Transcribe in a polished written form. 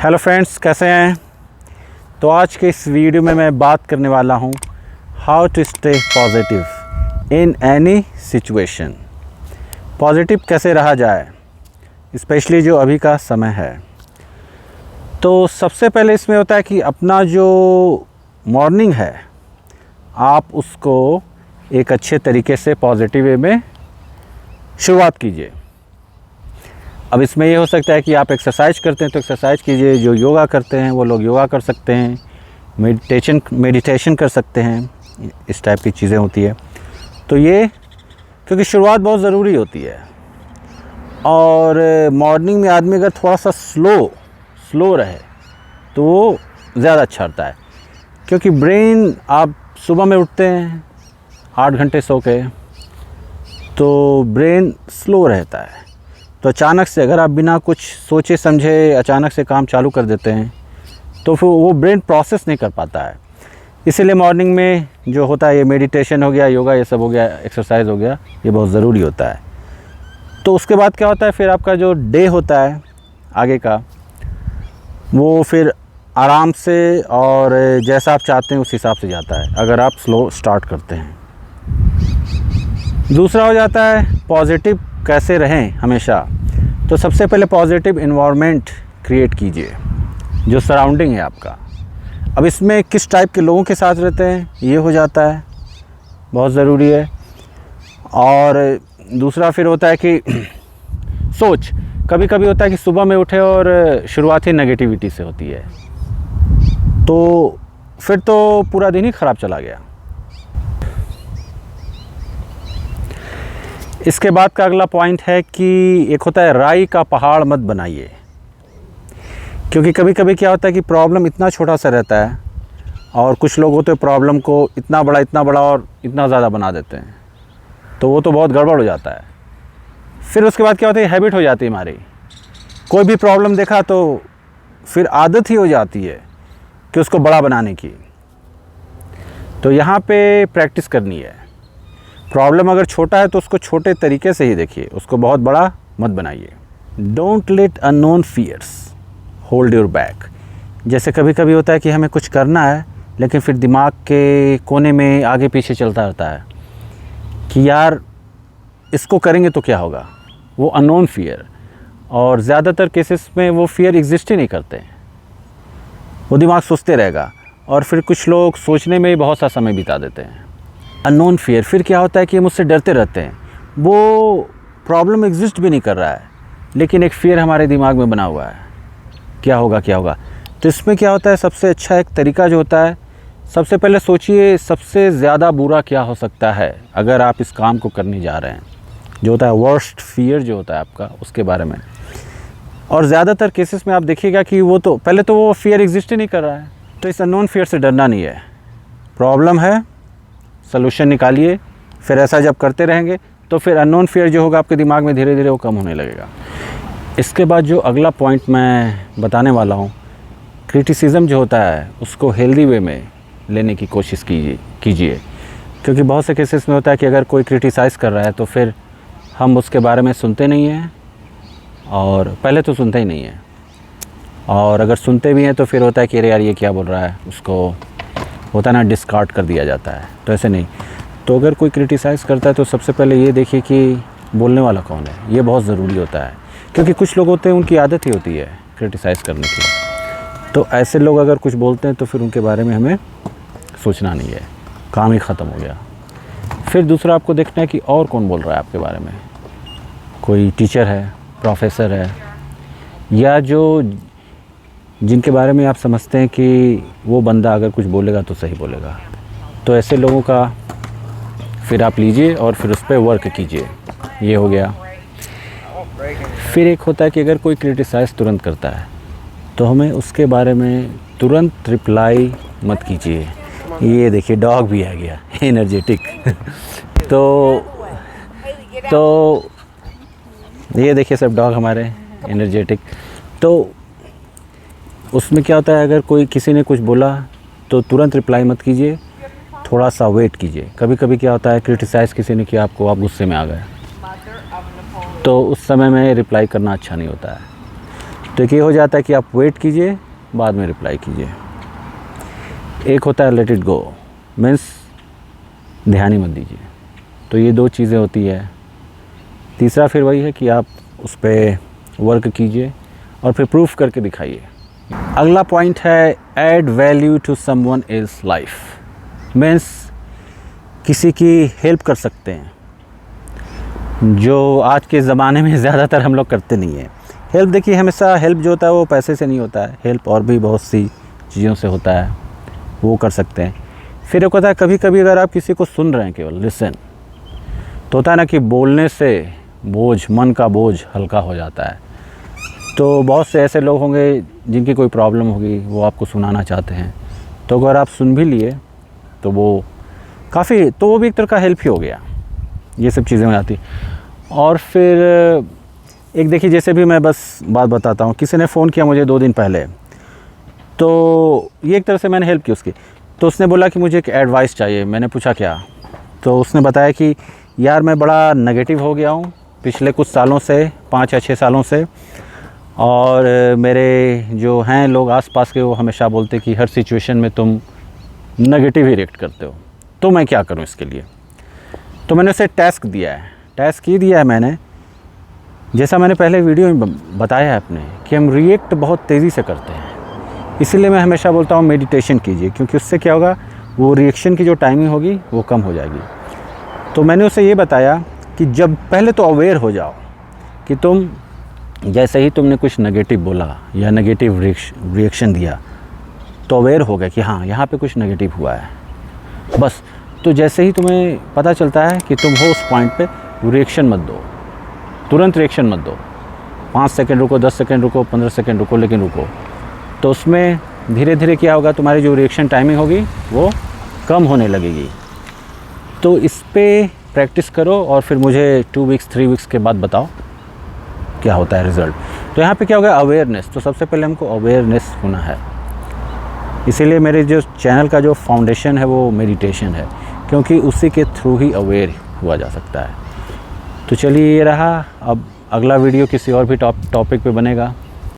Hello friends, कैसे हैं। तो आज के इस वीडियो में मैं बात करने वाला हूं how to stay positive in any situation. Positive कैसे रहा जाए, स्पेशली जो अभी का समय है। तो सबसे पहले इसमें होता है कि अपना जो मॉर्निंग है आप उसको एक अच्छे तरीके से पॉजिटिव वे में शुरुआत कीजिए। अब इसमें ये हो सकता है कि आप एक्सरसाइज करते हैं तो एक्सरसाइज कीजिए, जो योगा करते हैं वो लोग योगा कर सकते हैं, मेडिटेशन कर सकते हैं, इस टाइप की चीज़ें होती है। तो ये क्योंकि शुरुआत बहुत ज़रूरी होती है और मॉर्निंग में आदमी अगर थोड़ा सा स्लो रहे तो वो ज़्यादा अच्छा रहता है, क्योंकि ब्रेन, आप सुबह में उठते हैं 8 घंटे सो के तो ब्रेन स्लो रहता है। तो अचानक से अगर आप बिना कुछ सोचे समझे अचानक से काम चालू कर देते हैं तो फिर वो ब्रेन प्रोसेस नहीं कर पाता है। इसीलिए मॉर्निंग में जो होता है, ये मेडिटेशन हो गया, योगा ये सब हो गया, एक्सरसाइज हो गया, ये बहुत ज़रूरी होता है। तो उसके बाद क्या होता है, फिर आपका जो डे होता है आगे का, वो फिर आराम से और जैसा आप चाहते हैं उस हिसाब से जाता है, अगर आप स्लो स्टार्ट करते हैं। दूसरा हो जाता है पॉजिटिव कैसे रहें हमेशा। तो सबसे पहले पॉजिटिव इन्वायरमेंट क्रिएट कीजिए, जो सराउंडिंग है आपका। अब इसमें किस टाइप के लोगों के साथ रहते हैं ये हो जाता है, बहुत ज़रूरी है। और दूसरा फिर होता है कि सोच, कभी कभी होता है कि सुबह में उठे और शुरुआत ही नेगेटिविटी से होती है, तो फिर तो पूरा दिन ही ख़राब चला गया। इसके बाद का अगला पॉइंट है कि एक होता है राई का पहाड़ मत बनाइए। क्योंकि कभी कभी क्या होता है कि प्रॉब्लम इतना छोटा सा रहता है और कुछ लोग होते हैं प्रॉब्लम को इतना बड़ा और इतना ज़्यादा बना देते हैं, तो वो तो बहुत गड़बड़ हो जाता है। फिर उसके बाद क्या होता है, हैबिट हो जाती है हमारी। कोई भी प्रॉब्लम देखा तो फिर आदत ही हो जाती है कि उसको बड़ा बनाने की। तो यहाँ पे प्रैक्टिस करनी है। प्रॉब्लम अगर छोटा है तो उसको छोटे तरीके से ही देखिए, उसको बहुत बड़ा मत बनाइए। Don't let unknown fears hold your back. जैसे कभी कभी होता है कि हमें कुछ करना है लेकिन फिर दिमाग के कोने में आगे पीछे चलता रहता है कि यार इसको करेंगे तो क्या होगा, वो अननोन फियर। और ज़्यादातर केसेस में वो फियर एग्जिस्ट ही नहीं करते हैं, वो दिमाग सोचते रहेगा और फिर कुछ लोग सोचने में ही बहुत सा समय बिता देते हैं। अननोन फियर, फिर क्या होता है कि हम उससे डरते रहते हैं। वो प्रॉब्लम एग्जिस्ट भी नहीं कर रहा है लेकिन एक फियर हमारे दिमाग में बना हुआ है, क्या होगा क्या होगा। तो इसमें क्या होता है, सबसे अच्छा एक तरीका जो होता है, सबसे पहले सोचिए सबसे ज़्यादा बुरा क्या हो सकता है अगर आप इस काम को करने जा रहे हैं, जो होता है वर्स्ट फियर जो होता है आपका, उसके बारे में। और ज़्यादातर केसेस में आप देखिएगा कि वो तो पहले तो वो फियर एग्जिस्ट ही नहीं कर रहा है। तो इस अननोन फियर से डरना नहीं है। प्रॉब्लम है, सलूशन निकालिए, फिर ऐसा जब करते रहेंगे तो फिर अननोन फियर जो होगा आपके दिमाग में धीरे धीरे वो कम होने लगेगा। इसके बाद जो अगला पॉइंट मैं बताने वाला हूँ, क्रिटिसिज्म जो होता है उसको हेल्दी वे में लेने की कोशिश कीजिए। क्योंकि बहुत से केसेस में होता है कि अगर कोई क्रिटिसाइज़ कर रहा है तो फिर हम उसके बारे में सुनते नहीं हैं, और पहले तो सुनते ही नहीं हैं, और अगर सुनते भी हैं तो फिर होता है कि अरे यार ये क्या बोल रहा है, उसको होता है ना, डिस्कार्ड कर दिया जाता है। तो ऐसे नहीं। तो अगर कोई क्रिटिसाइज़ करता है तो सबसे पहले ये देखिए कि बोलने वाला कौन है, ये बहुत ज़रूरी होता है। क्योंकि कुछ लोग होते हैं उनकी आदत ही होती है क्रिटिसाइज़ करने की। तो ऐसे लोग अगर कुछ बोलते हैं तो फिर उनके बारे में हमें सोचना नहीं है, काम ही ख़त्म हो गया। फिर दूसरा आपको देखना है कि और कौन बोल रहा है आपके बारे में। कोई टीचर है, प्रोफेसर है, या जो जिनके बारे में आप समझते हैं कि वो बंदा अगर कुछ बोलेगा तो सही बोलेगा, तो ऐसे लोगों का फिर आप लीजिए और फिर उस पर वर्क कीजिए। ये हो गया। फिर एक होता है कि अगर कोई क्रिटिसाइज़ तुरंत करता है तो हमें उसके बारे में तुरंत रिप्लाई मत कीजिए। ये देखिए डॉग भी आ गया, एनर्जेटिक। तो ये देखिए सब डॉग हमारे एनर्जेटिक। तो उसमें क्या होता है, अगर कोई किसी ने कुछ बोला तो तुरंत रिप्लाई मत कीजिए, थोड़ा सा वेट कीजिए। कभी कभी क्या होता है, क्रिटिसाइज़ किसी ने किया आपको, आप गुस्से में आ गए, तो उस समय में रिप्लाई करना अच्छा नहीं होता है। तो एक ये हो जाता है कि आप वेट कीजिए, बाद में रिप्लाई कीजिए। एक होता है लेट इट गो, मीन्स ध्यान ही मत दीजिए। तो ये 2 चीज़ें होती है। तीसरा फिर वही है कि आप उस पर वर्क कीजिए और फिर प्रूफ करके दिखाइए। अगला पॉइंट है add value to someone else life, means किसी की हेल्प कर सकते हैं, जो आज के ज़माने में ज़्यादातर हम लोग करते नहीं हैं। हेल्प देखिए, हमेशा हेल्प जो होता है वो पैसे से नहीं होता है, हेल्प और भी बहुत सी चीज़ों से होता है, वो कर सकते हैं। फिर एक होता है कभी कभी अगर आप किसी को सुन रहे हैं, केवल लिसन, तो होता है ना कि बोलने से बोझ, मन का बोझ हल्का हो जाता है। तो बहुत से ऐसे लोग होंगे जिनकी कोई प्रॉब्लम होगी, वो आपको सुनाना चाहते हैं, तो अगर आप सुन भी लिए तो वो काफ़ी, तो वो भी एक तरह का हेल्प ही हो गया। ये सब चीज़ें हो जाती। और फिर एक देखिए, जैसे भी मैं बस बात बताता हूँ, किसी ने फ़ोन किया मुझे 2 दिन पहले, तो ये एक तरह से मैंने हेल्प की उसकी। तो उसने बोला कि मुझे एक एडवाइस चाहिए। मैंने पूछा क्या? तो उसने बताया कि यार मैं बड़ा नेगेटिव हो गया हूँ पिछले कुछ सालों से, 5 या 6 सालों से, और मेरे जो हैं लोग आसपास के, वो हमेशा बोलते कि हर सिचुएशन में तुम नेगेटिव ही रिएक्ट करते हो, तो मैं क्या करूँ इसके लिए? तो मैंने उसे टास्क दिया है, टास्क ही दिया है मैंने, जैसा मैंने पहले वीडियो में बताया है अपने, कि हम रिएक्ट बहुत तेज़ी से करते हैं। इसीलिए मैं हमेशा बोलता हूँ मेडिटेशन कीजिए, क्योंकि उससे क्या होगा, वो रिएक्शन की जो टाइमिंग होगी वो कम हो जाएगी। तो मैंने उसे ये बताया कि जब पहले तो अवेयर हो जाओ कि तुम जैसे ही तुमने कुछ नेगेटिव बोला या नेगेटिव रिएक्शन दिया, तो अवेयर हो गए कि हाँ यहाँ पे कुछ नेगेटिव हुआ है। बस, तो जैसे ही तुम्हें पता चलता है कि तुम हो उस पॉइंट पे, रिएक्शन मत दो, तुरंत रिएक्शन मत दो। 5 सेकंड रुको, 10 सेकंड रुको, 15 सेकंड रुको, लेकिन रुको। तो उसमें धीरे धीरे क्या होगा, तुम्हारी जो रिएक्शन टाइमिंग होगी वो कम होने लगेगी। तो इस पे प्रैक्टिस करो और फिर मुझे 2 वीक्स 3 वीक्स के बाद बताओ क्या होता है रिज़ल्ट। तो यहाँ पे क्या होगा, अवेयरनेस। तो सबसे पहले हमको अवेयरनेस होना है। इसीलिए मेरे जो चैनल का जो फाउंडेशन है वो मेडिटेशन है, क्योंकि उसी के थ्रू ही अवेयर हुआ जा सकता है। तो चलिए, ये रहा। अब अगला वीडियो किसी और भी टॉपिक पे बनेगा।